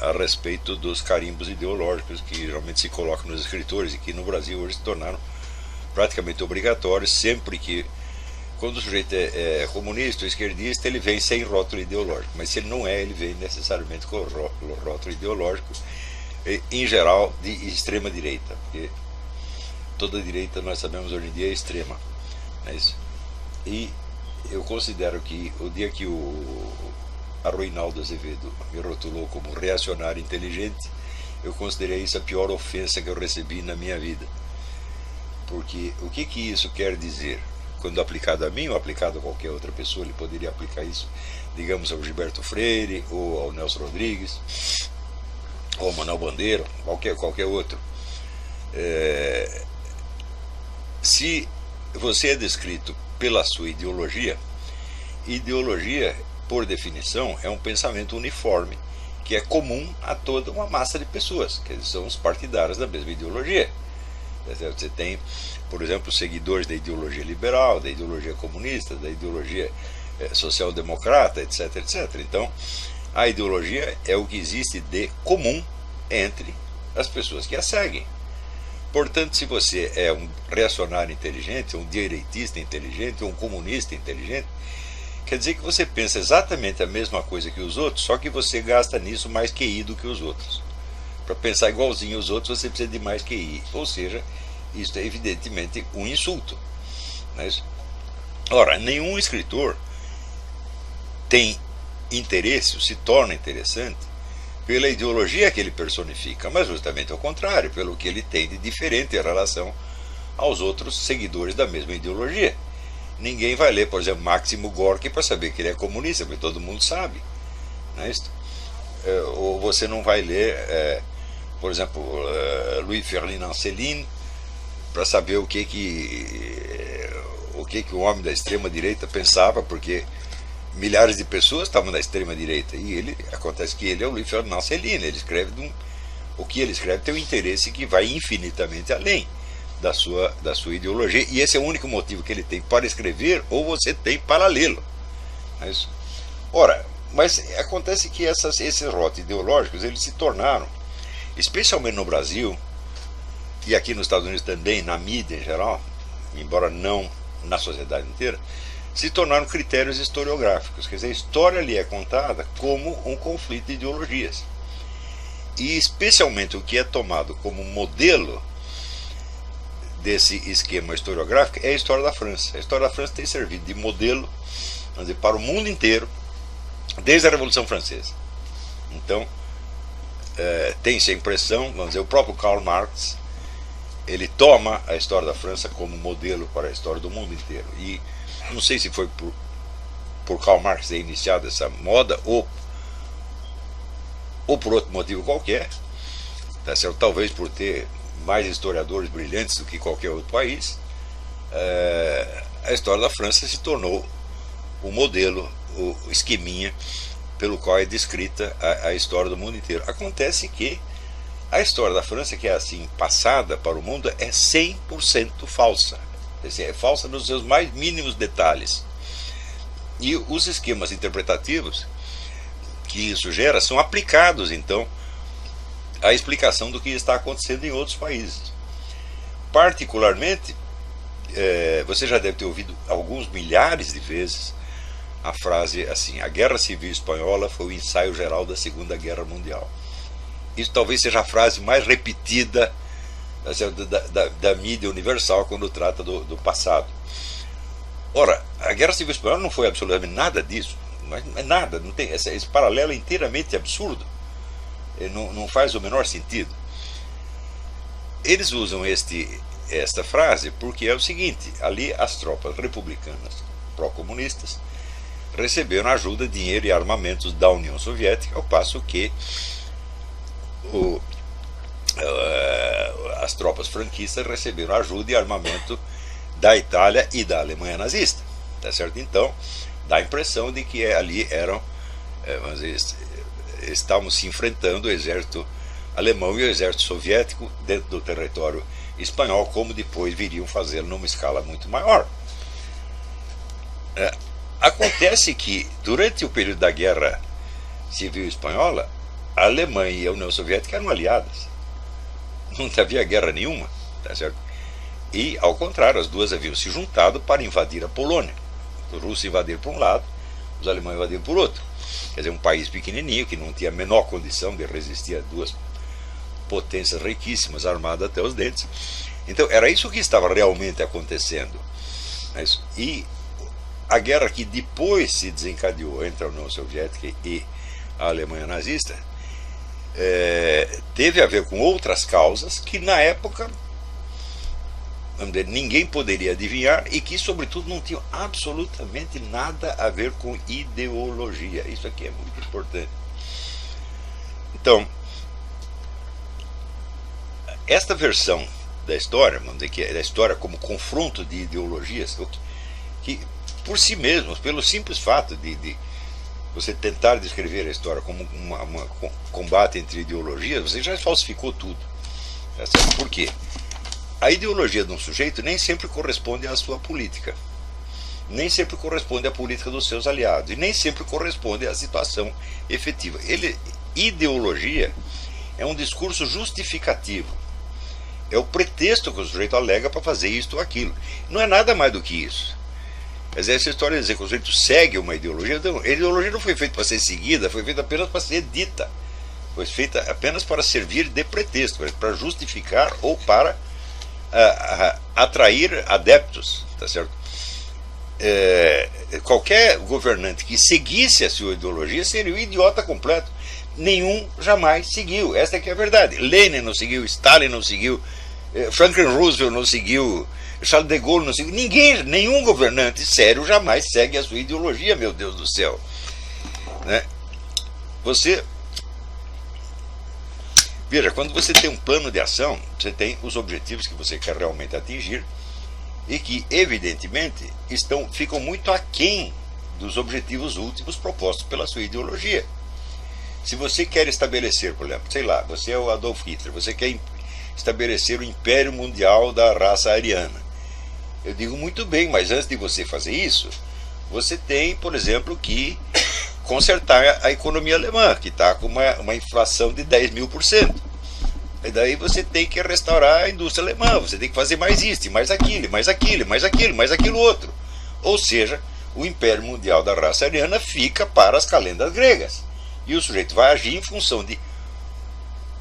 a respeito dos carimbos ideológicos que geralmente se colocam nos escritores e que no Brasil hoje se tornaram praticamente obrigatórios, sempre que, quando o sujeito é comunista ou esquerdista, ele vem sem rótulo ideológico, mas se ele não é, ele vem necessariamente com o rótulo ideológico, em geral de extrema direita, porque toda direita, nós sabemos, hoje em dia é extrema, não é isso? E eu considero que o dia que o Arruinaldo Azevedo me rotulou como reacionário inteligente, eu considerei isso a pior ofensa que eu recebi na minha vida. Porque o que isso quer dizer? Quando aplicado a mim ou aplicado a qualquer outra pessoa, ele poderia aplicar isso, digamos, ao Gilberto Freire, ou ao Nelson Rodrigues, ou ao Manuel Bandeira, qualquer outro. Se você é descrito pela sua ideologia, ideologia, por definição, é um pensamento uniforme, que é comum a toda uma massa de pessoas, que são os partidários da mesma ideologia. Você tem, por exemplo, seguidores da ideologia liberal, da ideologia comunista, da ideologia social-democrata, etc, etc. Então, a ideologia é o que existe de comum entre as pessoas que a seguem. Portanto, se você é um reacionário inteligente, um direitista inteligente, um comunista inteligente, quer dizer que você pensa exatamente a mesma coisa que os outros, só que você gasta nisso mais QI do que os outros. Para pensar igualzinho aos outros, você precisa de mais QI. Ou seja, isso é evidentemente um insulto. Não é isso? Ora, nenhum escritor tem interesse, ou se torna interessante, pela ideologia que ele personifica, mas justamente ao contrário, pelo que ele tem de diferente em relação aos outros seguidores da mesma ideologia. Ninguém vai ler, por exemplo, Máximo Gorki para saber que ele é comunista, porque todo mundo sabe. Não é isso? Ou você não vai ler, por exemplo, Louis Ferdinand Céline para saber o que o homem da extrema-direita pensava, porque milhares de pessoas estavam na extrema-direita, e acontece que ele é o Louis Ferdinand Céline, ele escreve o que ele escreve tem um interesse que vai infinitamente além da sua ideologia, e esse é o único motivo que ele tem para escrever, ou você tem para lê-lo. É isso? Ora, mas acontece que esses rótulos ideológicos, eles se tornaram, especialmente no Brasil, e aqui nos Estados Unidos também, na mídia em geral, embora não na sociedade inteira, se tornaram critérios historiográficos. Quer dizer, a história ali é contada como um conflito de ideologias. E especialmente o que é tomado como modelo desse esquema historiográfico é a história da França. A história da França tem servido de modelo, vamos dizer, para o mundo inteiro, desde a Revolução Francesa. Então, tem-se a impressão, vamos dizer, o próprio Karl Marx, ele toma a história da França como modelo para a história do mundo inteiro. E não sei se foi por Karl Marx ter iniciado essa moda, ou por outro motivo qualquer, tá certo? Talvez por ter mais historiadores brilhantes do que qualquer outro país, a história da França se tornou o modelo, o esqueminha pelo qual é descrita a história do mundo inteiro. Acontece que a história da França, que é assim passada para o mundo, é 100% falsa. É falsa nos seus mais mínimos detalhes. E os esquemas interpretativos que isso gera são aplicados, então, à explicação do que está acontecendo em outros países. Particularmente, você já deve ter ouvido alguns milhares de vezes a frase assim: a Guerra Civil Espanhola foi o ensaio geral da Segunda Guerra Mundial. Isso talvez seja a frase mais repetida da mídia universal quando trata do passado. Ora, a Guerra Civil Espanhola não foi absolutamente nada disso, mas nada, não tem, esse paralelo é inteiramente absurdo, não faz o menor sentido. Eles usam esta frase porque é o seguinte: ali as tropas republicanas pró-comunistas receberam ajuda, dinheiro e armamentos da União Soviética, ao passo que as tropas franquistas receberam ajuda e armamento da Itália e da Alemanha nazista, tá certo? Então dá a impressão de que ali estavam se enfrentando o exército alemão e o exército soviético dentro do território espanhol, como depois viriam fazê-lo numa escala muito maior. Acontece que durante o período da Guerra Civil Espanhola, a Alemanha e a União Soviética eram aliadas. Não havia guerra nenhuma, tá certo? E, ao contrário, as duas haviam se juntado para invadir a Polônia. Os russos invadiram por um lado, os alemães invadiram por outro. Quer dizer, um país pequenininho que não tinha a menor condição de resistir a duas potências riquíssimas, armadas até os dentes. Então, era isso que estava realmente acontecendo. E a guerra que depois se desencadeou entre a União Soviética e a Alemanha nazista teve a ver com outras causas que, na época, vamos dizer, ninguém poderia adivinhar e que, sobretudo, não tinham absolutamente nada a ver com ideologia. Isso aqui é muito importante. Então, esta versão da história, vamos dizer, que é da história como confronto de ideologias, que por si mesmos, pelo simples fato de você tentar descrever a história como um combate entre ideologias, você já falsificou tudo. Por quê? A ideologia de um sujeito nem sempre corresponde à sua política, nem sempre corresponde à política dos seus aliados, e nem sempre corresponde à situação efetiva. Ideologia é um discurso justificativo, é o pretexto que o sujeito alega para fazer isto ou aquilo. Não é nada mais do que isso. Mas essa história de dizer que o sujeito segue uma ideologia, então, a ideologia não foi feita para ser seguida, foi feita apenas para ser dita, foi feita apenas para servir de pretexto, para justificar ou para atrair adeptos, tá certo? Qualquer governante que seguisse a sua ideologia seria um idiota completo. Nenhum jamais seguiu, esta é que é a verdade. Lenin não seguiu, Stalin não seguiu, Franklin Roosevelt não seguiu, Charles de Gaulle não seguiu. Nenhum governante sério jamais segue a sua ideologia, meu Deus do céu, né? Veja, quando você tem um plano de ação, você tem os objetivos que você quer realmente atingir e que, evidentemente, ficam muito aquém dos objetivos últimos propostos pela sua ideologia. Se você quer estabelecer, por exemplo, sei lá, você é o Adolf Hitler, você quer estabelecer o Império Mundial da raça ariana. Eu digo muito bem, mas antes de você fazer isso, você tem, por exemplo, que consertar a economia alemã, que está com uma inflação de 10.000%. E daí você tem que restaurar a indústria alemã, você tem que fazer mais isso, mais aquilo, mais aquilo, mais aquilo, mais aquilo outro. Ou seja, o Império Mundial da raça ariana fica para as calendas gregas. E o sujeito vai agir em função de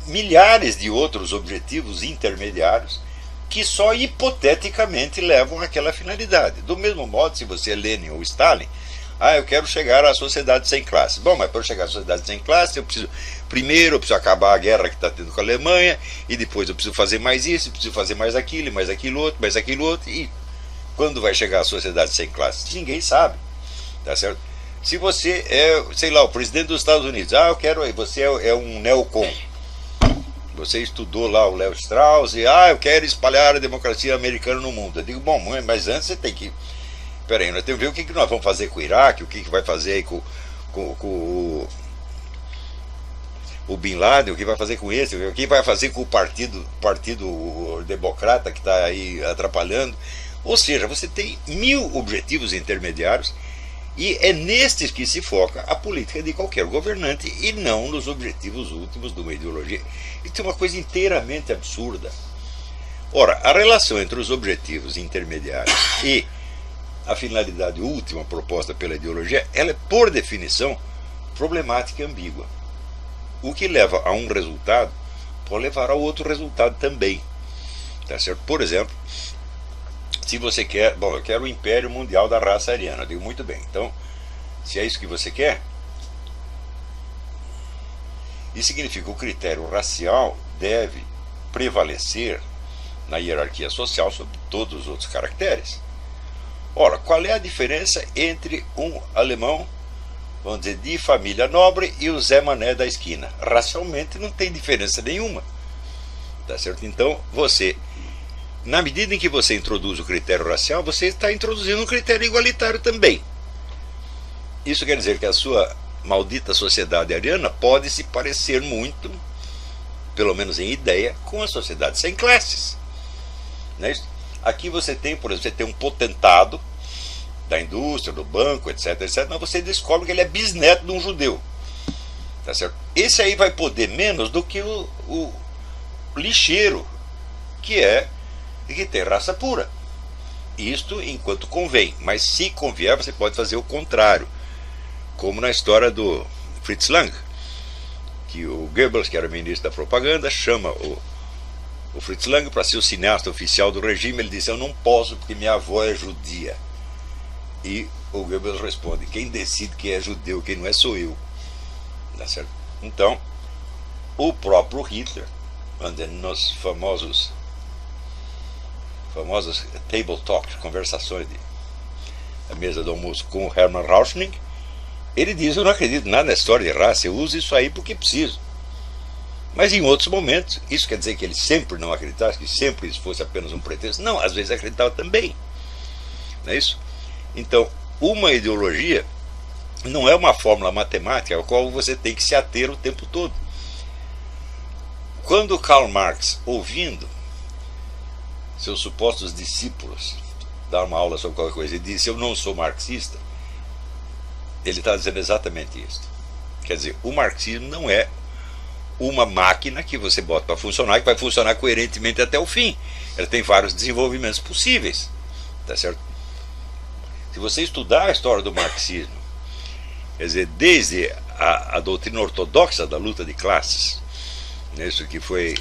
milhares de outros objetivos intermediários que só hipoteticamente levam àquela finalidade. Do mesmo modo, se você é Lenin ou Stalin, eu quero chegar à sociedade sem classe. Bom, mas para eu chegar à sociedade sem classe, primeiro eu preciso acabar a guerra que está tendo com a Alemanha, e depois eu preciso fazer mais isso, eu preciso fazer mais aquilo outro, mais aquilo outro, e quando vai chegar à sociedade sem classe? Ninguém sabe, tá certo? Se você é, sei lá, o presidente dos Estados Unidos, você é um neocon, você estudou lá o Léo Strauss, e eu quero espalhar a democracia americana no mundo. Eu digo, bom, mas antes você tem que... Peraí, nós temos que ver o que nós vamos fazer com o Iraque, o que vai fazer aí com o Bin Laden, o que vai fazer com esse, o que vai fazer com o partido democrata que está aí atrapalhando. Ou seja, você tem 1000 objetivos intermediários e é nestes que se foca a política de qualquer governante e não nos objetivos últimos de uma ideologia. Isso é uma coisa inteiramente absurda. Ora, a relação entre os objetivos intermediários e a finalidade última proposta pela ideologia, ela é, por definição, problemática e ambígua. O que leva a um resultado pode levar a outro resultado também. Tá certo? Por exemplo, se você quer... Bom, eu quero o Império Mundial da raça ariana. Eu digo, muito bem. Então, se é isso que você quer, isso significa que o critério racial deve prevalecer na hierarquia social sobre todos os outros caracteres. Ora, qual é a diferença entre um alemão, vamos dizer, de família nobre e o Zé Mané da esquina? Racialmente não tem diferença nenhuma. Tá certo? Então, na medida em que você introduz o critério racial, você está introduzindo um critério igualitário também. Isso quer dizer que a sua maldita sociedade ariana pode se parecer muito, pelo menos em ideia, com a sociedade sem classes. Não é isso? Aqui você tem, por exemplo, você tem um potentado da indústria, do banco, etc, etc, mas você descobre que ele é bisneto de um judeu. Tá certo? esse aí vai poder menos do que o lixeiro, que tem raça pura. Isto enquanto convém, mas se convier você pode fazer o contrário, como na história do Fritz Lang, que o Goebbels, que era ministro da propaganda, chama o Fritz Lang para ser o cineasta oficial do regime. Ele disse: eu não posso porque minha avó é judia. E o Goebbels responde: quem decide quem é judeu, quem não é, sou eu. Tá certo? Então, o próprio Hitler, nos famosas table talks, conversações da mesa do almoço com o Hermann Rauschning, ele diz: eu não acredito nada na história de raça, eu uso isso aí porque preciso. Mas em outros momentos, isso quer dizer que ele sempre não acreditasse, que sempre isso fosse apenas um pretexto? Não, às vezes acreditava também. Não é isso? Então, uma ideologia não é uma fórmula matemática ao qual você tem que se ater o tempo todo. Quando Karl Marx, ouvindo seus supostos discípulos dar uma aula sobre qualquer coisa e disse: eu não sou marxista, ele está dizendo exatamente isso. Quer dizer, o marxismo não é uma máquina que você bota para funcionar, que vai funcionar coerentemente até o fim. Ela tem vários desenvolvimentos possíveis, tá certo? Se você estudar a história do marxismo, quer dizer, desde a doutrina ortodoxa da luta de classes, isso que foi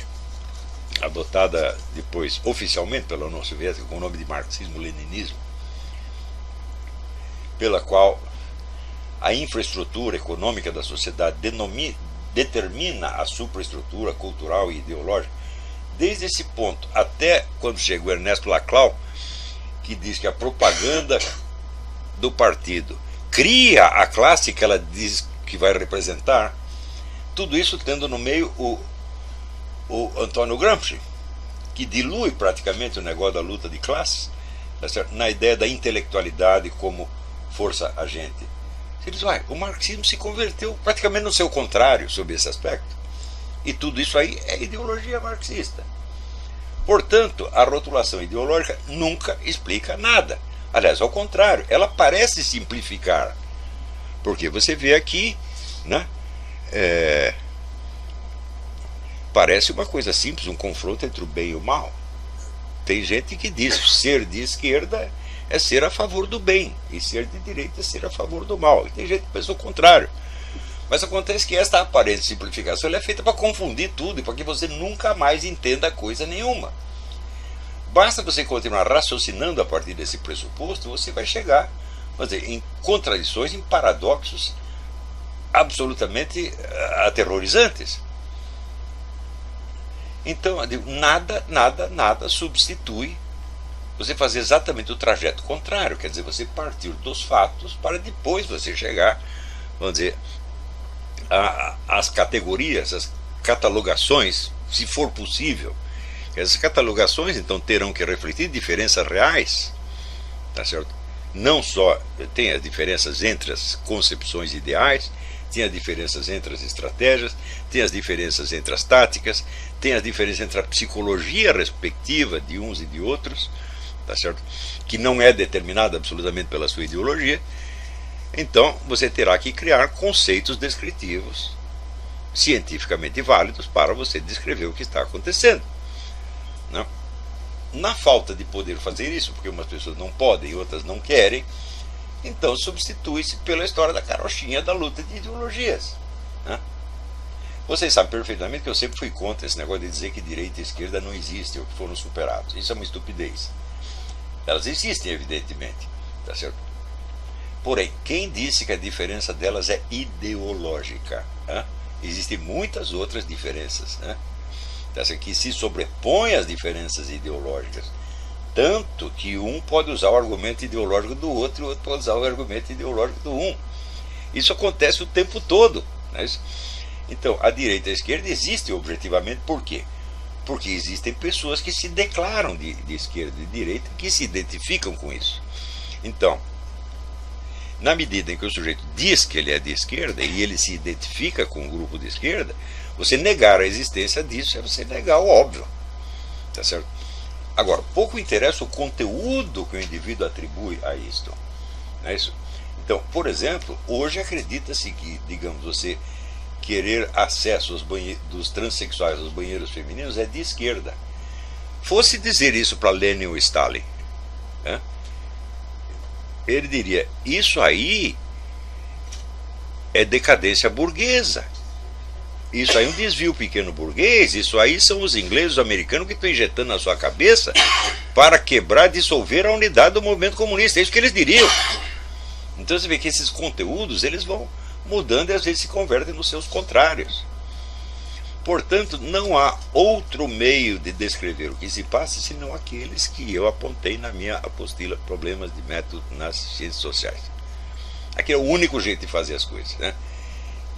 adotada depois oficialmente pela União Soviética com o nome de marxismo-leninismo, pela qual a infraestrutura econômica da sociedade determina a superestrutura cultural e ideológica. Desde esse ponto até quando chega o Ernesto Laclau, que diz que a propaganda do partido cria a classe que ela diz que vai representar, tudo isso tendo no meio o Antônio Gramsci, que dilui praticamente o negócio da luta de classes, na ideia da intelectualidade como força agente. Você diz: o marxismo se converteu praticamente no seu contrário sobre esse aspecto. E tudo isso aí é ideologia marxista. Portanto, a rotulação ideológica nunca explica nada. Aliás, ao contrário, ela parece simplificar. Porque você vê aqui, né, parece uma coisa simples, um confronto entre o bem e o mal. Tem gente que diz que ser de esquerda é ser a favor do bem, e ser de direita é ser a favor do mal. E tem gente que pensa o contrário. Mas acontece que esta aparente simplificação ela é feita para confundir tudo e para que você nunca mais entenda coisa nenhuma. Basta você continuar raciocinando a partir desse pressuposto, você vai chegar, vamos dizer, em contradições, em paradoxos absolutamente aterrorizantes. Então, nada substitui você fazer exatamente o trajeto contrário, quer dizer, você partir dos fatos para depois você chegar, vamos dizer, às categorias, às catalogações, se for possível. Essas catalogações, então, terão que refletir diferenças reais, tá certo? Não só tem as diferenças entre as concepções ideais, tem as diferenças entre as estratégias, tem as diferenças entre as táticas, tem as diferenças entre a psicologia respectiva de uns e de outros, tá certo? Que não é determinada absolutamente pela sua ideologia. Então você terá que criar conceitos descritivos cientificamente válidos para você descrever o que está acontecendo, né? Na falta de poder fazer isso, porque umas pessoas não podem e outras não querem, então substitui-se pela história da carochinha da luta de ideologias, né? Vocês sabem perfeitamente que eu sempre fui contra esse negócio de dizer que direita e esquerda não existem ou que foram superados. Isso é uma estupidez. Elas existem, evidentemente, tá certo? Porém, quem disse que a diferença delas é ideológica, né? Existem muitas outras diferenças, né? Que se sobrepõem às diferenças ideológicas, tanto que um pode usar o argumento ideológico do outro e o outro pode usar o argumento ideológico do um. Isso acontece o tempo todo, né? Então, a direita e a esquerda existem objetivamente. Por quê? Porque existem pessoas que se declaram de esquerda e de direita, que se identificam com isso. Então, na medida em que o sujeito diz que ele é de esquerda e ele se identifica com um grupo de esquerda, você negar a existência disso é você negar o óbvio, tá certo? Agora, pouco interessa o conteúdo que o indivíduo atribui a isto, não é isso? Então, por exemplo, hoje acredita-se que, digamos, querer acesso dos transexuais aos banheiros femininos é de esquerda. Fosse dizer isso para Lenin ou Stalin, né, ele diria: isso aí é decadência burguesa, isso aí é um desvio pequeno burguês, isso aí são os ingleses, os americanos que estão injetando na sua cabeça para quebrar, dissolver a unidade do movimento comunista. É isso que eles diriam. Então você vê que esses conteúdos eles vão mudando e às vezes se convertem nos seus contrários. Portanto, não há outro meio de descrever o que se passa senão aqueles que eu apontei na minha apostila Problemas de Método nas Ciências Sociais. Aqui é o único jeito de fazer as coisas, né?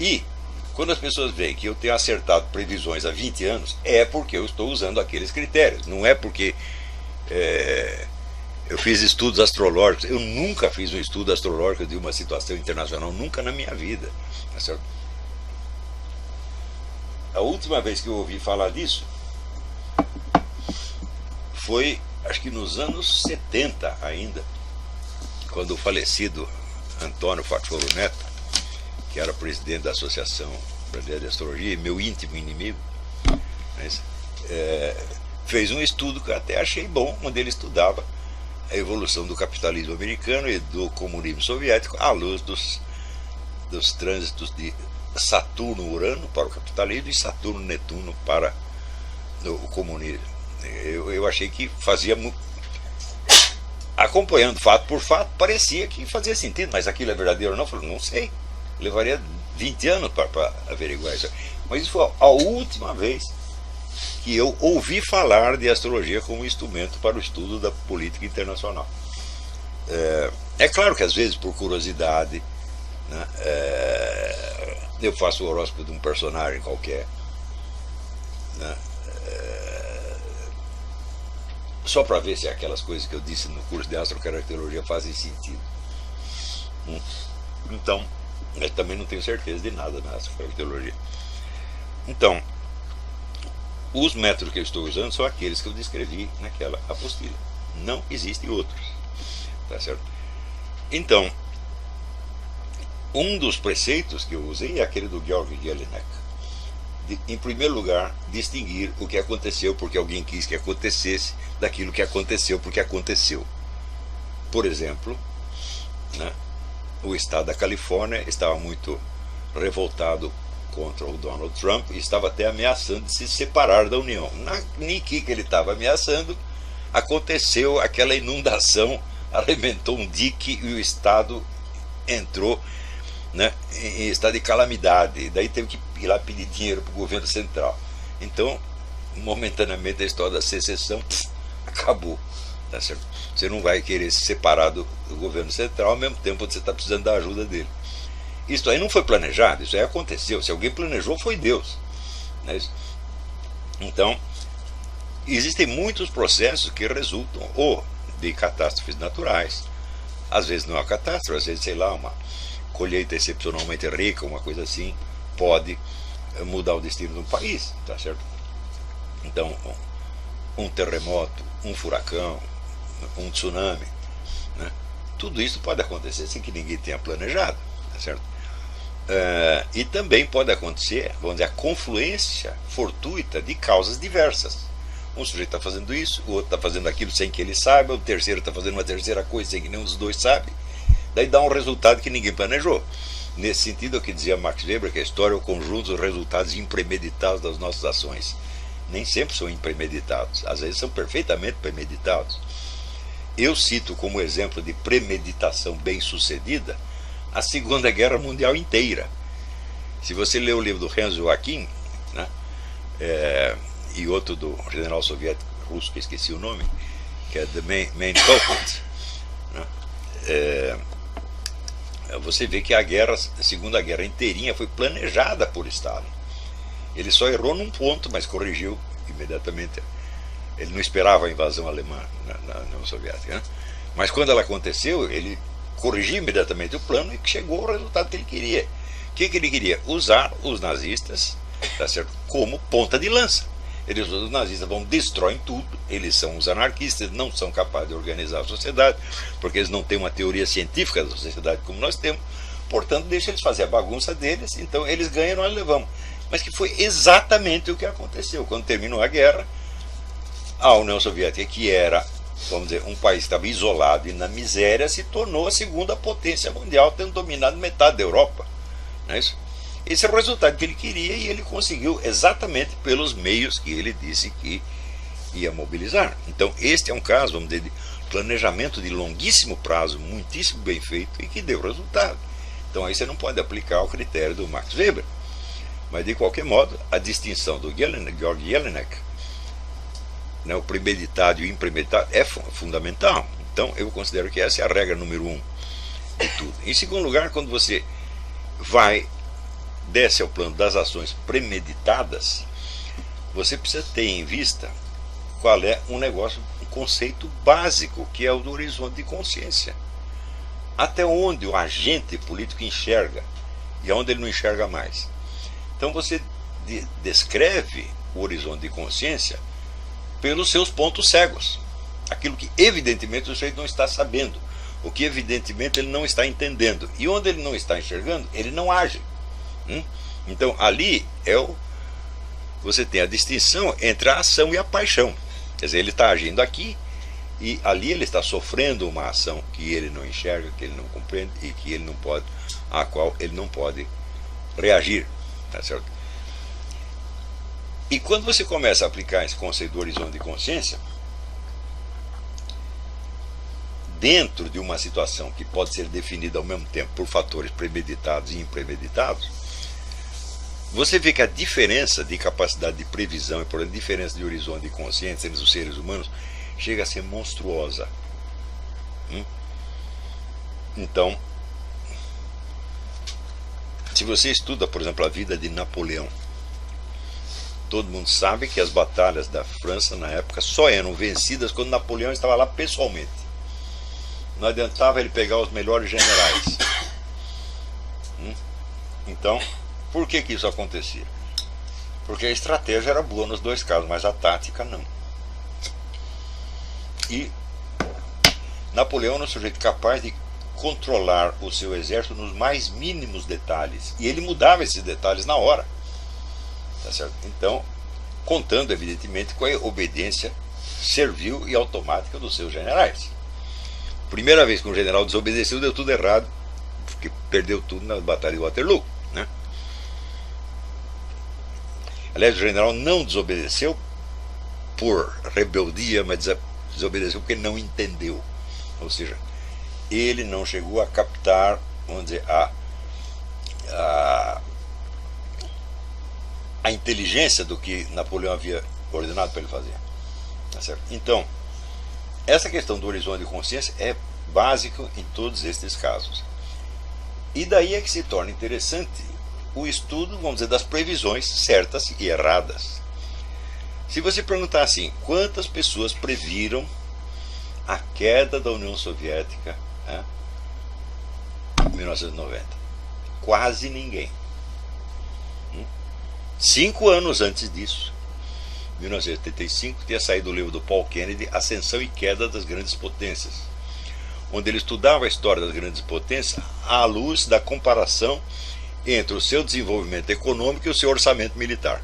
E quando as pessoas veem que eu tenho acertado previsões há 20 anos, é porque eu estou usando aqueles critérios, não é porque eu fiz estudos astrológicos. Eu nunca fiz um estudo astrológico de uma situação internacional, nunca na minha vida, tá certo? A última vez que eu ouvi falar disso foi, acho que nos anos 70 ainda, quando o falecido Antônio Facciolo Neto, que era presidente da Associação Brasileira de Astrologia, meu íntimo inimigo, fez um estudo que eu até achei bom, onde ele estudava a evolução do capitalismo americano e do comunismo soviético à luz dos trânsitos de Saturno-Urano para o capitalismo e Saturno-Netuno para o comunismo. Eu achei que fazia, acompanhando fato por fato, parecia que fazia sentido, mas aquilo é verdadeiro ou não? Eu falei: não sei, levaria 20 anos para averiguar isso. Mas isso foi a última vez que eu ouvi falar de astrologia como instrumento para o estudo da política internacional. É claro que às vezes, por curiosidade, né, eu faço o horóscopo de um personagem qualquer, né, só para ver se aquelas coisas que eu disse no curso de astrocaracterologia fazem sentido. Então, eu também não tenho certeza de nada na astrocaracterologia. Então, os métodos que eu estou usando são aqueles que eu descrevi naquela apostila. Não existem outros. Tá certo? Então, um dos preceitos que eu usei é aquele do Georg Jelinek. Em primeiro lugar, distinguir o que aconteceu porque alguém quis que acontecesse daquilo que aconteceu porque aconteceu. Por exemplo, né, o estado da Califórnia estava muito revoltado contra o Donald Trump e estava até ameaçando de se separar da União. Na que ele estava ameaçando, aconteceu aquela inundação, arrebentou um dique e o estado entrou, né, em estado de calamidade. E daí teve que ir lá pedir dinheiro para o governo central. Então, momentaneamente, a história da secessão acabou. Tá certo? Você não vai querer se separar do governo central ao mesmo tempo que você está precisando da ajuda dele. Isso aí não foi planejado, isso aí aconteceu. Se alguém planejou, foi Deus. Não é isso? Então, existem muitos processos que resultam ou de catástrofes naturais, às vezes não é uma catástrofe, às vezes, sei lá, uma colheita excepcionalmente rica, uma coisa assim, pode mudar o destino de um país, tá certo? Então, um terremoto, um furacão, um tsunami, né? Tudo isso pode acontecer sem que ninguém tenha planejado, tá certo? E também pode acontecer, vamos dizer, a confluência fortuita de causas diversas. Um sujeito está fazendo isso, o outro está fazendo aquilo sem que ele saiba, o terceiro está fazendo uma terceira coisa sem que nenhum dos dois sabe. Daí dá um resultado que ninguém planejou. Nesse sentido, é o que dizia Max Weber, que a história é o conjunto dos resultados impremeditados das nossas ações. Nem sempre são impremeditados, às vezes são perfeitamente premeditados. Eu cito como exemplo de premeditação bem-sucedida a Segunda Guerra Mundial inteira. Se você ler o livro do Hans Joachim, né, e outro do general soviético russo, que esqueci o nome, que é The Mein Kampf, né, você vê que a Segunda Guerra inteirinha foi planejada por Stalin. Ele só errou num ponto, mas corrigiu imediatamente. Ele não esperava a invasão alemã na União Soviética, né? Mas quando ela aconteceu, ele corrigiu imediatamente o plano e chegou ao resultado que ele queria. O que ele queria? Usar os nazistas, tá certo, como ponta de lança. Os nazistas destroem tudo, eles são os anarquistas, não são capazes de organizar a sociedade, porque eles não têm uma teoria científica da sociedade como nós temos. portanto deixa eles fazer a bagunça deles, então eles ganham, nós levamos. Mas que foi exatamente o que aconteceu. Quando terminou a guerra, a União Soviética, que era, vamos dizer, um país que estava isolado e na miséria, se tornou a segunda potência mundial, tendo dominado metade da Europa. Não é isso? Esse é o resultado que ele queria, e ele conseguiu exatamente pelos meios que ele disse que ia mobilizar. Então este é um caso, vamos dizer, de planejamento de longuíssimo prazo, muitíssimo bem feito, e que deu resultado. Então aí você não pode aplicar o critério do Max Weber. Mas de qualquer modo, a distinção do Georg Jelinek, né, o premeditado e o impremeditado, é fundamental. Então eu considero que essa é a regra número 1 de tudo. Em segundo lugar, quando você desce ao plano das ações premeditadas, você precisa ter em vista qual é um conceito básico, que é o do horizonte de consciência. Até onde o agente político enxerga e aonde ele não enxerga mais. Então você descreve o horizonte de consciência pelos seus pontos cegos. Aquilo que evidentemente o sujeito não está sabendo, o que evidentemente ele não está entendendo. E onde ele não está enxergando, ele não age. Então ali você tem a distinção entre a ação e a paixão. Quer dizer, ele está agindo aqui, e ali ele está sofrendo uma ação que ele não enxerga, que ele não compreende, e que ele não pode, a qual ele não pode reagir. Tá certo? E quando você começa a aplicar esse conceito do horizonte de consciência, dentro de uma situação que pode ser definida ao mesmo tempo por fatores premeditados e impremeditados, você vê que a diferença de capacidade de previsão e, por exemplo, a diferença de horizonte de consciência entre os seres humanos chega a ser monstruosa. Então, se você estuda, por exemplo, a vida de Napoleão, todo mundo sabe que as batalhas da França na época só eram vencidas quando Napoleão estava lá pessoalmente. Não adiantava ele pegar os melhores generais. Então, por que isso acontecia? Porque a estratégia era boa nos dois casos, mas a tática não. E Napoleão era um sujeito capaz de controlar o seu exército nos mais mínimos detalhes, e ele mudava esses detalhes na hora, tá certo? Então, contando evidentemente com a obediência servil e automática dos seus generais. Primeira vez que um general desobedeceu, deu tudo errado, porque perdeu tudo na batalha de Waterloo, né? Aliás, o general não desobedeceu por rebeldia, mas desobedeceu porque não entendeu. Ou seja, ele não chegou a captar, vamos dizer, a inteligência do que Napoleão havia ordenado para ele fazer. Tá certo? Então, essa questão do horizonte de consciência é básico em todos estes casos. E daí é que se torna interessante o estudo, vamos dizer, das previsões certas e erradas. Se você perguntar assim, quantas pessoas previram a queda da União Soviética em 1990? Quase ninguém. 5 anos antes disso, 1985, tinha saído o livro do Paul Kennedy, Ascensão e Queda das Grandes Potências, onde ele estudava a história das grandes potências à luz da comparação entre o seu desenvolvimento econômico e o seu orçamento militar.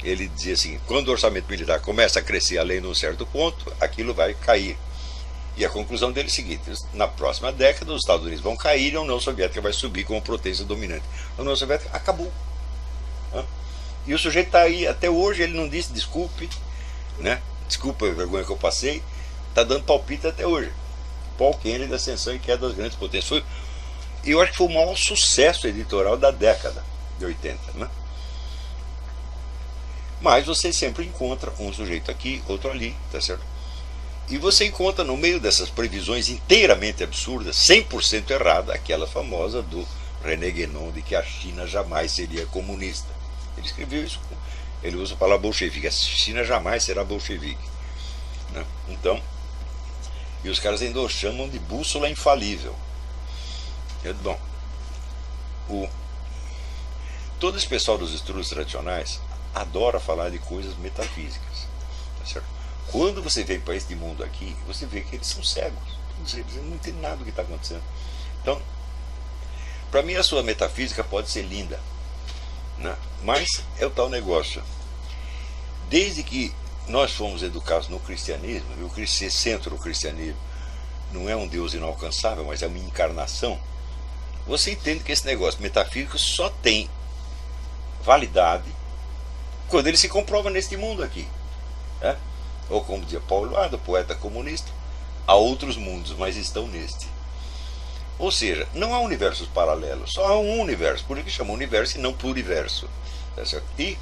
Ele dizia assim, quando o orçamento militar começa a crescer além de um certo ponto, aquilo vai cair. E a conclusão dele é a seguinte: na próxima década os Estados Unidos vão cair e a União Soviética vai subir como potência dominante. A União Soviética acabou. E o sujeito está aí até hoje, ele não disse desculpe, né? Desculpa a vergonha que eu passei, está dando palpite até hoje. Paul Kennedy, Ascensão e Queda das Grandes Potências. Eu acho que foi o maior sucesso editorial da década de 80, né? Mas você sempre encontra um sujeito aqui, outro ali, tá certo? E você encontra no meio dessas previsões inteiramente absurdas, 100% errada, aquela famosa do René Guénon de que a China jamais seria comunista. Ele escreveu isso, ele usa a palavra bolchevique, a China jamais será bolchevique, né? Então, e os caras ainda o chamam de bússola infalível. Bom, todo esse pessoal dos estudos tradicionais adora falar de coisas metafísicas, tá certo? Quando você vem para este mundo aqui, você vê que eles são cegos, eles não entendem nada do que está acontecendo. Então, Para mim a sua metafísica pode ser linda, né? Mas é o tal negócio. Desde que nós fomos educados no cristianismo, e o centro do cristianismo não é um Deus inalcançável, mas é uma encarnação, você entende que esse negócio metafísico só tem validade quando ele se comprova neste mundo aqui, né? Ou como dizia Paulo Eduardo, poeta comunista, há outros mundos, mas estão neste. Ou seja, não há universos paralelos, só há um universo, por isso que chama universo e não pluriverso, tá certo? E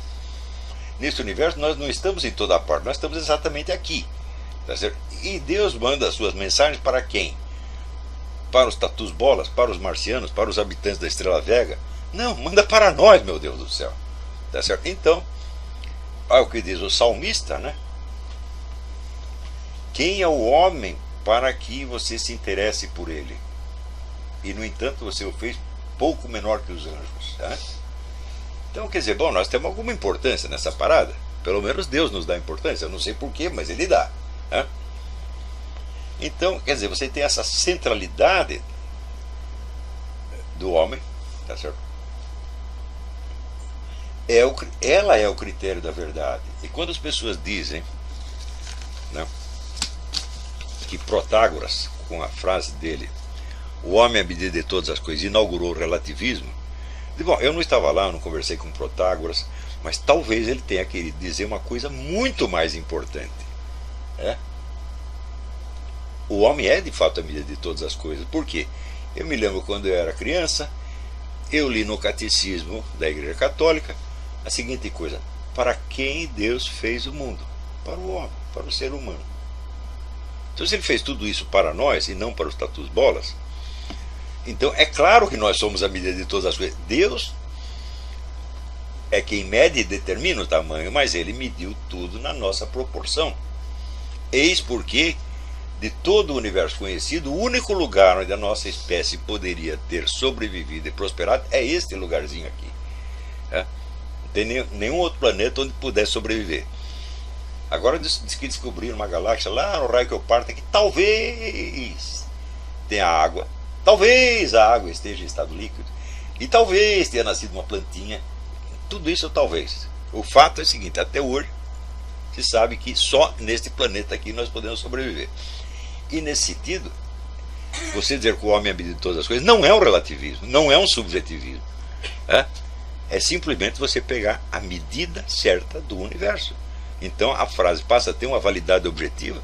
nesse universo nós não estamos em toda parte, nós estamos exatamente aqui, tá certo? E Deus manda as suas mensagens para quem? Para os tatus bolas, para os marcianos, para os habitantes da Estrela Vega? Não, manda para nós, meu Deus do céu, tá certo? Então, o que diz o salmista, né? Quem é o homem para que você se interesse por ele? E no entanto você o fez pouco menor que os anjos, tá? Então, quer dizer, bom, nós temos alguma importância nessa parada. Pelo menos Deus nos dá importância. Eu não sei porquê, mas Ele dá, né? Então, quer dizer, você tem essa centralidade do homem, tá certo? Ela é o critério da verdade. E quando as pessoas dizem, né, que Protágoras, com a frase dele, o homem, à medida de todas as coisas, inaugurou o relativismo. Bom, eu não estava lá, eu não conversei com Protágoras, mas talvez ele tenha querido dizer uma coisa muito mais importante, né? O homem é de fato a medida de todas as coisas. Por quê? Eu me lembro quando eu era criança, eu li no catecismo da Igreja Católica a seguinte coisa: para quem Deus fez o mundo? Para o homem, para o ser humano. Então, se ele fez tudo isso para nós e não para os tatus bolas, então é claro que nós somos a medida de todas as coisas. Deus é quem mede e determina o tamanho, mas ele mediu tudo na nossa proporção. Eis porque, de todo o universo conhecido, o único lugar onde a nossa espécie poderia ter sobrevivido e prosperado é este lugarzinho aqui, né? Não tem nenhum outro planeta onde pudesse sobreviver. Agora diz que descobriram uma galáxia lá no raio que eu parto, que talvez tenha água, talvez a água esteja em estado líquido, e talvez tenha nascido uma plantinha. Tudo isso talvez. O fato é o seguinte: até hoje se sabe que só neste planeta aqui nós podemos sobreviver. E nesse sentido, você dizer que o homem é a medida de todas as coisas não é um relativismo, não é um subjetivismo, né? É simplesmente você pegar a medida certa do universo. Então a frase passa a ter uma validade objetiva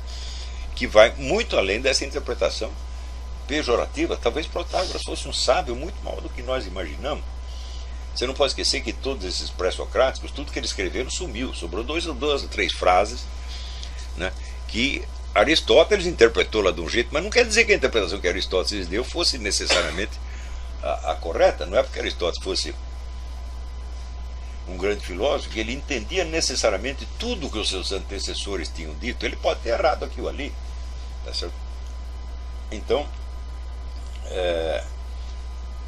que vai muito além dessa interpretação pejorativa. Talvez Protágoras fosse um sábio muito maior do que nós imaginamos. Você não pode esquecer que todos esses pré-socráticos, tudo que eles escreveram sumiu. Sobrou duas ou três frases, né, que Aristóteles interpretou lá de um jeito, mas não quer dizer que a interpretação que Aristóteles deu fosse necessariamente a correta. Não é porque Aristóteles fosse um grande filósofo que ele entendia necessariamente tudo que os seus antecessores tinham dito. Ele pode ter errado aquilo ali, tá certo? Então,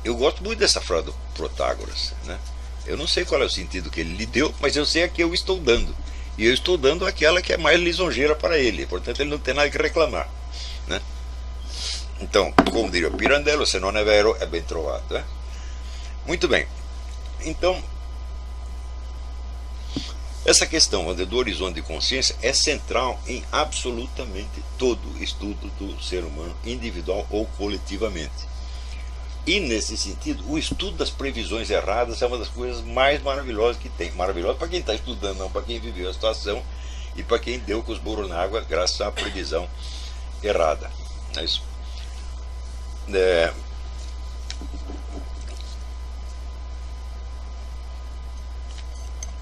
eu gosto muito dessa frase do Protágoras, né? Eu não sei qual é o sentido que ele lhe deu, mas eu sei a que eu estou dando. E eu estou dando aquela que é mais lisonjeira para ele. Portanto, ele não tem nada que reclamar, né? Então, como diria o Pirandello, se não é vero, é bem trovado, né? Muito bem. Então, essa questão do horizonte de consciência é central em absolutamente todo estudo do ser humano, individual ou coletivamente. E nesse sentido, o estudo das previsões erradas é uma das coisas mais maravilhosas que tem. Maravilhosa para quem está estudando, não para quem viveu a situação e para quem deu com os burros na água graças à previsão errada. É isso.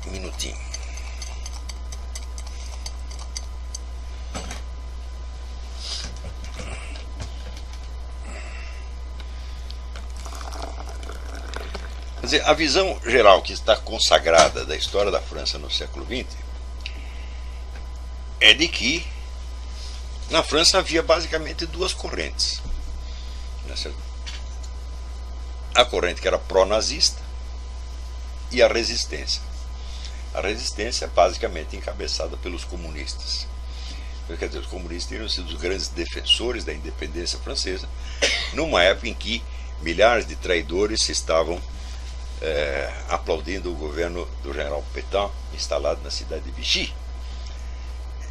Um minutinho. Quer dizer, a visão geral que está consagrada da história da França no século XX é de que na França havia basicamente duas correntes. A corrente que era pró-nazista e a resistência. A resistência basicamente encabeçada pelos comunistas. Quer dizer, os comunistas teriam sido os grandes defensores da independência francesa numa época em que milhares de traidores estavam aplaudindo o governo do general Pétain, instalado na cidade de Vichy.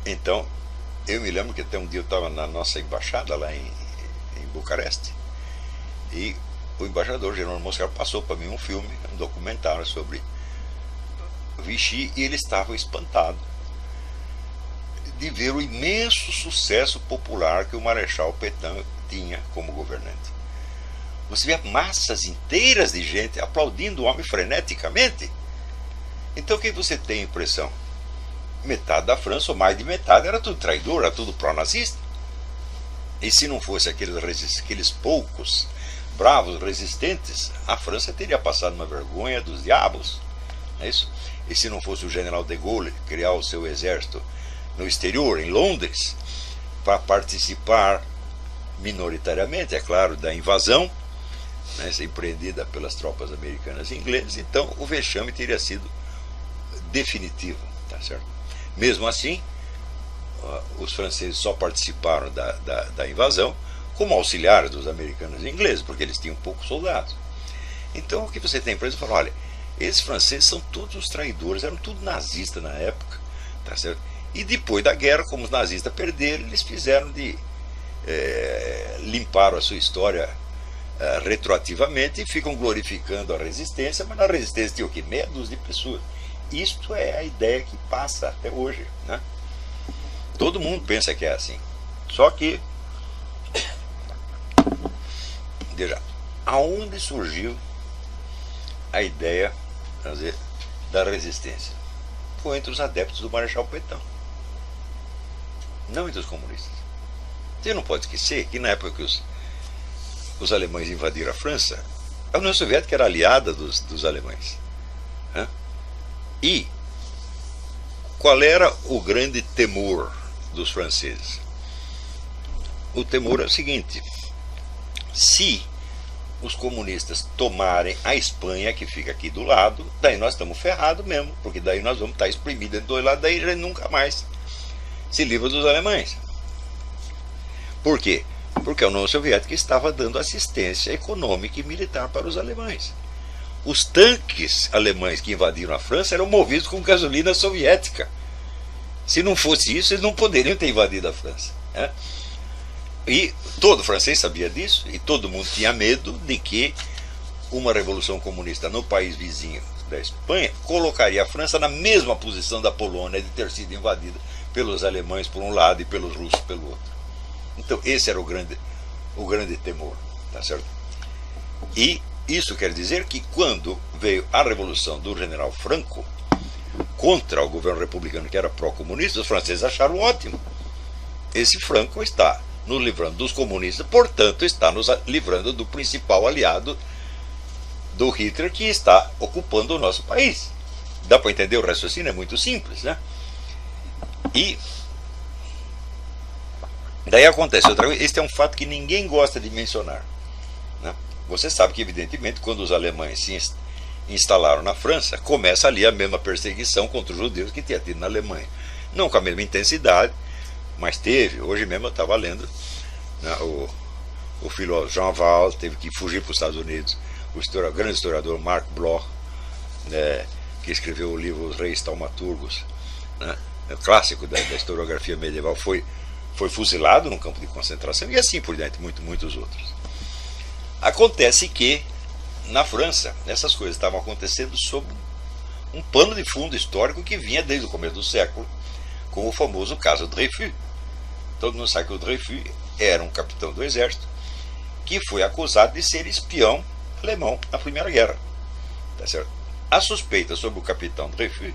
Então, eu me lembro que até um dia eu estava na nossa embaixada lá em Bucareste, e o embaixador Jerônimo Moscar passou para mim um filme, um documentário sobre Vichy, e ele estava espantado de ver o imenso sucesso popular que o Marechal Pétain tinha como governante. Você vê massas inteiras de gente aplaudindo o homem freneticamente. Então o que você tem a impressão? Metade da França, ou mais de metade, era tudo traidor, era tudo pró-nazista. E se não fosse aqueles poucos bravos resistentes, a França teria passado uma vergonha dos diabos. Não é isso? E se não fosse o general de Gaulle criar o seu exército no exterior, em Londres, para participar minoritariamente, é claro, da invasão, né, ser empreendida pelas tropas americanas e inglesas, então o vexame teria sido definitivo, tá certo? Mesmo assim, os franceses só participaram da invasão como auxiliares dos americanos e ingleses, porque eles tinham poucos soldados. Então o que você tem para eles? Falar, olha, esses franceses são todos os traidores, eram tudo nazistas na época, tá certo? E depois da guerra, como os nazistas perderam, eles fizeram limparam a sua história retroativamente e ficam glorificando a resistência, mas na resistência tinha o quê? Meia dúzia de pessoas. Isto é a ideia que passa até hoje, né? Todo mundo pensa que é assim. Só que, veja, aonde surgiu a ideia, quer dizer, da resistência? Foi entre os adeptos do Marechal Pétain, não entre os comunistas. Você não pode esquecer que na época que os alemães invadiram a França, a União Soviética era aliada dos alemães, né? E qual era o grande temor dos franceses? O temor é o seguinte: se os comunistas tomarem a Espanha, que fica aqui do lado, daí nós estamos ferrados mesmo, porque daí nós vamos estar exprimidos entre dois lados, daí já nunca mais se livra dos alemães. Por quê? Porque a União Soviética estava dando assistência econômica e militar para os alemães. Os tanques alemães que invadiram a França eram movidos com gasolina soviética. Se não fosse isso, eles não poderiam ter invadido a França, né? E todo francês sabia disso, e todo mundo tinha medo de que uma revolução comunista no país vizinho da Espanha colocaria a França na mesma posição da Polônia, de ter sido invadida pelos alemães por um lado e pelos russos pelo outro. Então esse era o grande temor, tá certo? E isso quer dizer que quando veio a revolução do general Franco contra o governo republicano, que era pró-comunista, os franceses acharam ótimo. Esse Franco está nos livrando dos comunistas, portanto está nos livrando do principal aliado do Hitler, que está ocupando o nosso país. Dá para entender? O raciocínio é muito simples, né? E daí acontece outra coisa. Este é um fato que ninguém gosta de mencionar, né? Você sabe que, evidentemente, quando os alemães se instalaram na França, começa ali a mesma perseguição contra os judeus que tinha tido na Alemanha. Não com a mesma intensidade, mas teve. Hoje mesmo eu estava lendo, né, o filósofo Jean Wahl teve que fugir para os Estados Unidos. O grande historiador Marc Bloch, né, que escreveu o livro Os Reis Taumaturgos, né, clássico da historiografia medieval, foi fuzilado num campo de concentração, e assim por diante, muitos outros. Acontece que na França essas coisas estavam acontecendo sob um pano de fundo histórico que vinha desde o começo do século, com o famoso caso Dreyfus. Todo mundo sabe que o Dreyfus era um capitão do exército que foi acusado de ser espião alemão na Primeira Guerra, tá certo? A suspeita sobre o capitão Dreyfus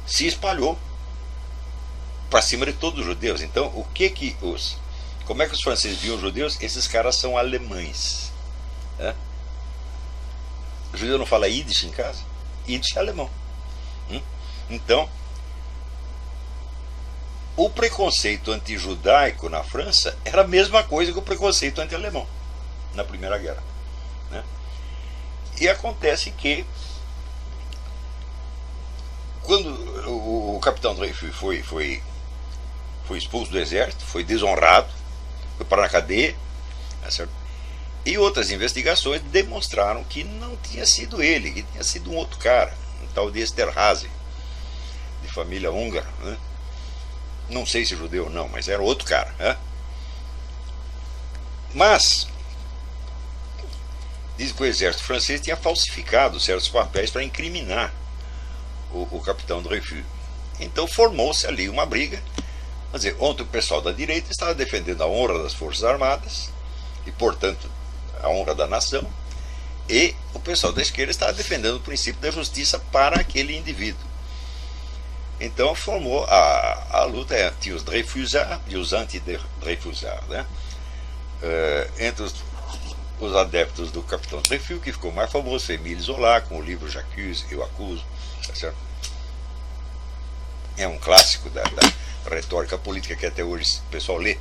se espalhou para cima de todos os judeus. Então, como é que os franceses viam os judeus? Esses caras são alemães, né? O judeu não fala Yiddish em casa? Yiddish é alemão. Então, o preconceito anti-judaico na França era a mesma coisa que o preconceito anti-alemão na Primeira Guerra, né? E acontece que quando o capitão Dreyfus foi expulso do exército, foi desonrado, foi para a cadeia, tá certo? E outras investigações demonstraram que não tinha sido ele, que tinha sido um outro cara, um tal de Esterházy, de família húngara, né? Não sei se judeu ou não, mas era outro cara, né? Mas diz que o exército francês tinha falsificado certos papéis para incriminar o capitão Dreyfus. Então formou-se ali uma briga. Quer dizer, ontem o pessoal da direita estava defendendo a honra das Forças Armadas e, portanto, a honra da nação, e o pessoal da esquerda estava defendendo o princípio da justiça para aquele indivíduo. Então formou a luta entre os Dreyfusards e os anti-Dreyfusards, né? Entre os adeptos do capitão Dreyfus, que ficou mais famoso, foi Émile Zola, com o livro J'accuse, Eu Acuso, tá certo? É um clássico da retórica política que até hoje o pessoal lê,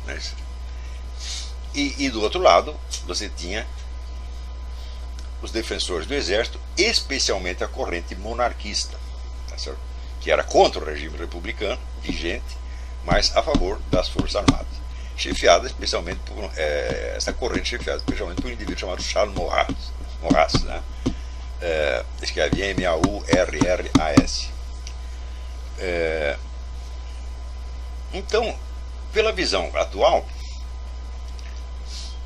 né? E do outro lado, você tinha os defensores do exército, especialmente a corrente monarquista, tá certo? Que era contra o regime republicano vigente, mas a favor das Forças Armadas, chefiada especialmente por essa corrente chefiada especialmente por um indivíduo chamado Charles Maurras, né? Escrevia M-A-U-R-R-A-S. Então, pela visão atual,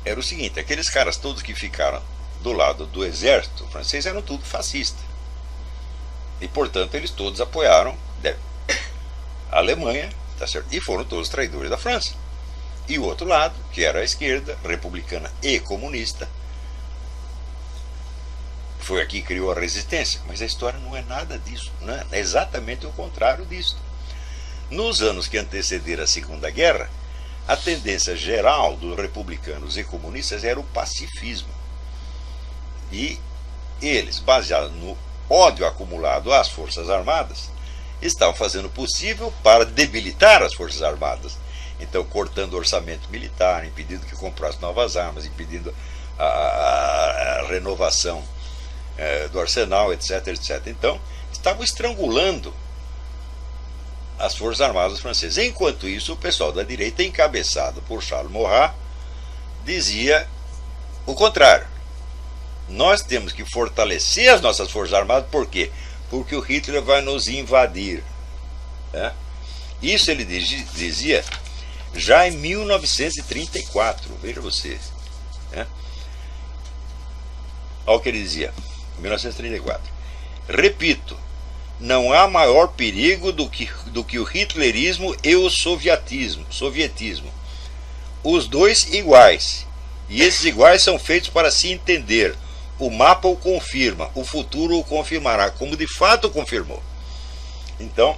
era o seguinte: aqueles caras todos que ficaram do lado do exército francês eram tudo fascistas. E, portanto, eles todos apoiaram a Alemanha, tá certo? E foram todos traidores da França. E o outro lado, que era a esquerda, republicana e comunista, foi aqui que criou a resistência. Mas a história não é nada disso, né? É exatamente o contrário disso. Nos anos que antecederam a Segunda Guerra, a tendência geral dos republicanos e comunistas era o pacifismo. E eles, baseados no ódio acumulado às Forças Armadas, estavam fazendo o possível para debilitar as Forças Armadas. Então, cortando o orçamento militar, impedindo que comprasse novas armas, impedindo a renovação do arsenal, etc, etc. Então, estavam estrangulando as Forças Armadas francesas. Enquanto isso, o pessoal da direita, encabeçado por Charles Maurras, dizia o contrário. Nós temos que fortalecer as nossas Forças Armadas, por quê? Porque o Hitler vai nos invadir. Né? Isso ele dizia já em 1934, veja você. Né? Olha o que ele dizia, em 1934. Repito, não há maior perigo do que o hitlerismo e o sovietismo. Os dois iguais. E esses iguais são feitos para se entender. O mapa o confirma, o futuro o confirmará, como de fato confirmou. Então,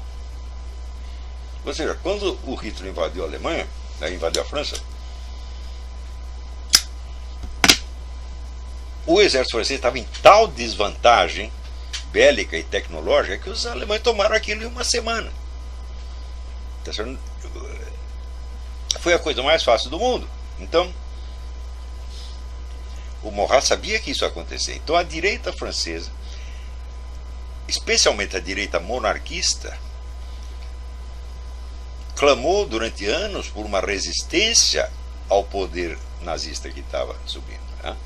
ou seja, quando o Hitler invadiu a Alemanha, invadiu a França, o exército francês estava em tal desvantagem bélica e tecnológica que os alemães tomaram aquilo em uma semana. Foi a coisa mais fácil do mundo. Então, o Maurras sabia que isso ia acontecer. Então a direita francesa, especialmente a direita monarquista, clamou durante anos por uma resistência ao poder nazista que estava subindo. Né?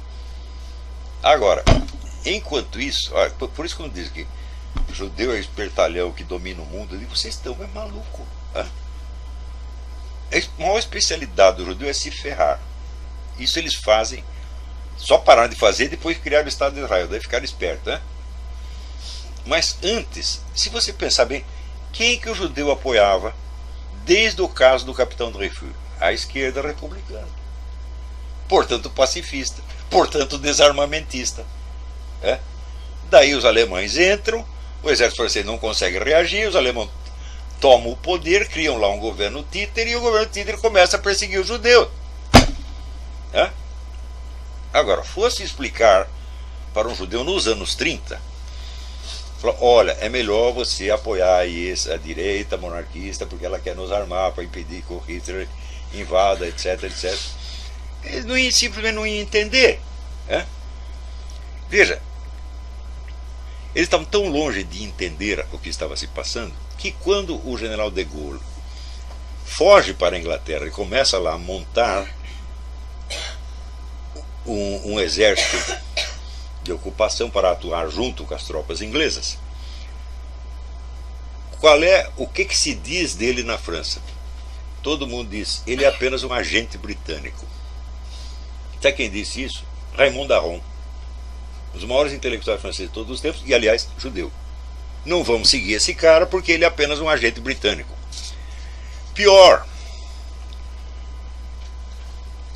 Agora, enquanto isso, olha, por isso que eu digo que judeu é espertalhão que domina o mundo, eu digo, vocês estão maluco. Né? A maior especialidade do judeu é se ferrar. Isso eles fazem. Só pararam de fazer depois que criaram o Estado de Israel, daí ficaram espertos, né? Mas antes, se você pensar bem, quem que o judeu apoiava desde o caso do capitão Dreyfus? A esquerda republicana. Portanto, pacifista. Portanto, desarmamentista. É? Daí os alemães entram, o exército francês não consegue reagir, os alemães tomam o poder, criam lá um governo títere e o governo títere começa a perseguir os judeus. É? Agora, fosse explicar para um judeu nos anos 30, falar, olha, é melhor você apoiar a direita monarquista porque ela quer nos armar para impedir que o Hitler invada, etc, etc. Eles simplesmente não iam entender. Né? Veja, eles estavam tão longe de entender o que estava se passando que quando o general de Gaulle foge para a Inglaterra e começa lá a montar um exército de ocupação para atuar junto com as tropas inglesas. O que se diz dele na França? Todo mundo diz, ele é apenas um agente britânico. Sabe quem disse isso? Raymond Aron, um dos maiores intelectuais franceses de todos os tempos, e aliás, judeu. Não vamos seguir esse cara porque ele é apenas um agente britânico. Pior,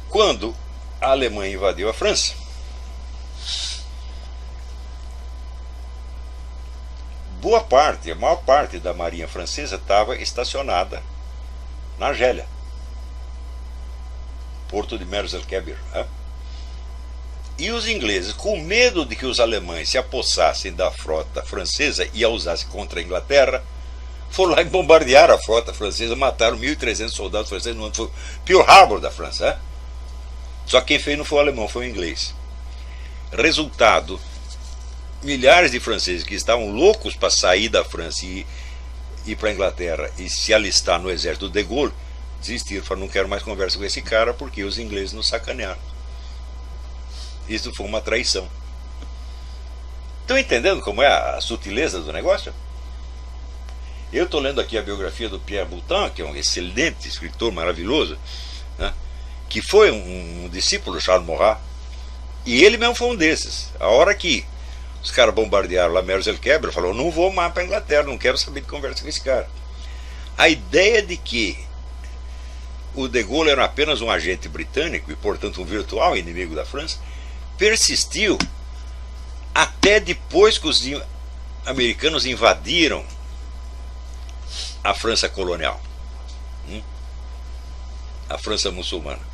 quando a Alemanha invadiu a França, a maior parte da marinha francesa estava estacionada na Argélia, porto de Merzelkeber. E os ingleses, com medo de que os alemães se apossassem da frota francesa e a usassem contra a Inglaterra, foram lá e bombardearam a frota francesa, mataram 1.300 soldados franceses no Pearl Harbor da França. Só que quem fez não foi o alemão, foi o inglês. Resultado, milhares de franceses que estavam loucos para sair da França e ir para a Inglaterra e se alistar no exército de Gaulle, desistiram, falaram, não quero mais conversa com esse cara porque os ingleses nos sacanearam. Isso foi uma traição. Estão entendendo como é a sutileza do negócio? Eu estou lendo aqui a biografia do Pierre Boutin, que é um excelente escritor maravilhoso, né, que foi um discípulo do Charles Maurras, e ele mesmo foi um desses. A hora que os caras bombardearam lá Merzelkeber, falou, não vou mais para a Inglaterra, não quero saber de conversa com esse cara. A ideia de que o de Gaulle era apenas um agente britânico e, portanto, um virtual inimigo da França, persistiu até depois que os americanos invadiram a França colonial, a França muçulmana.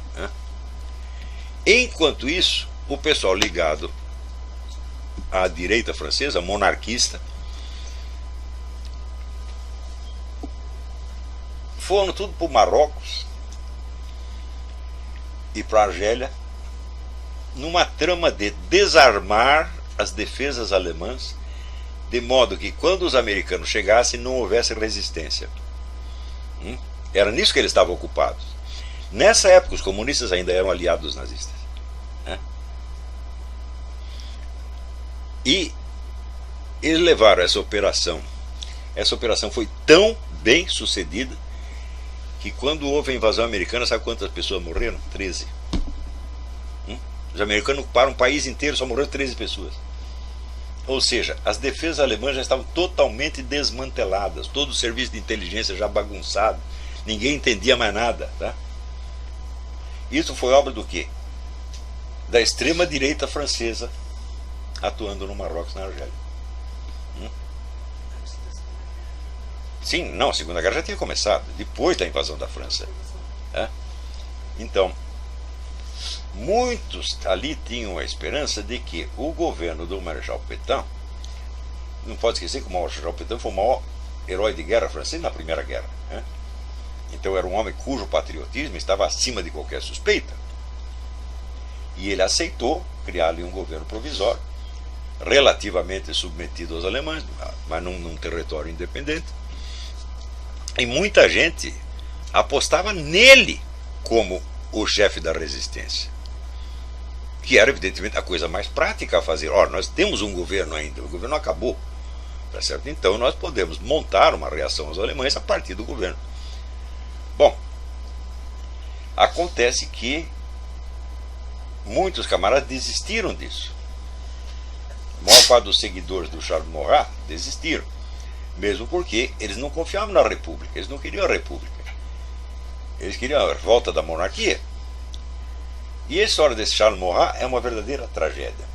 Enquanto isso, o pessoal ligado à direita francesa, monarquista, foram tudo para o Marrocos e para a Argélia, numa trama de desarmar as defesas alemãs, de modo que quando os americanos chegassem não houvesse resistência. Era nisso que eles estavam ocupados. Nessa época os comunistas ainda eram aliados dos nazistas. E eles levaram essa operação. Essa operação foi tão bem sucedida que quando houve a invasão americana, sabe quantas pessoas morreram? 13. Os americanos ocuparam um país inteiro, só morreram 13 pessoas. Ou seja, as defesas alemãs já estavam totalmente desmanteladas, todo o serviço de inteligência já bagunçado, ninguém entendia mais nada. Tá? Isso foi obra do quê? Da extrema direita francesa atuando no Marrocos, na Argélia. Sim, não, a Segunda Guerra já tinha começado, depois da invasão da França. Então, muitos ali tinham a esperança de que o governo do Marechal Pétain, não pode esquecer que o Marechal Pétain foi o maior herói de guerra francês na Primeira Guerra. Então era um homem cujo patriotismo estava acima de qualquer suspeita. E ele aceitou criar ali um governo provisório, relativamente submetido aos alemães, mas num território independente. E muita gente apostava nele como o chefe da resistência, que era evidentemente a coisa mais prática a fazer. Nós temos um governo ainda, o governo acabou, tá certo? Então nós podemos montar uma reação aos alemães a partir do governo. Bom, acontece que muitos camaradas desistiram disso. A maior parte dos seguidores do Charles Maurras desistiram, mesmo porque eles não confiavam na República, eles não queriam a República, eles queriam a volta da monarquia. E a história desse Charles Maurras é uma verdadeira tragédia,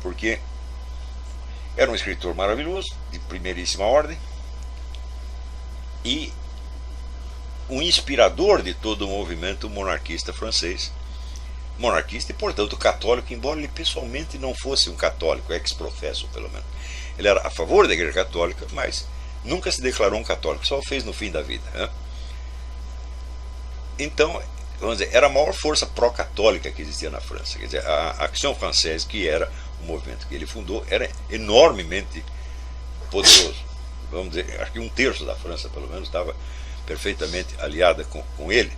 porque era um escritor maravilhoso, de primeiríssima ordem, e um inspirador de todo o movimento monarquista francês, monarquista e, portanto, católico, embora ele pessoalmente não fosse um católico, ex-professo pelo menos. Ele era a favor da Igreja Católica, mas nunca se declarou um católico, só o fez no fim da vida. Então, vamos dizer, era a maior força pró-católica que existia na França. Quer dizer, a Action Française, que era o movimento que ele fundou, era enormemente poderoso. Vamos dizer, acho que um terço da França, pelo menos, estava perfeitamente aliada com ele.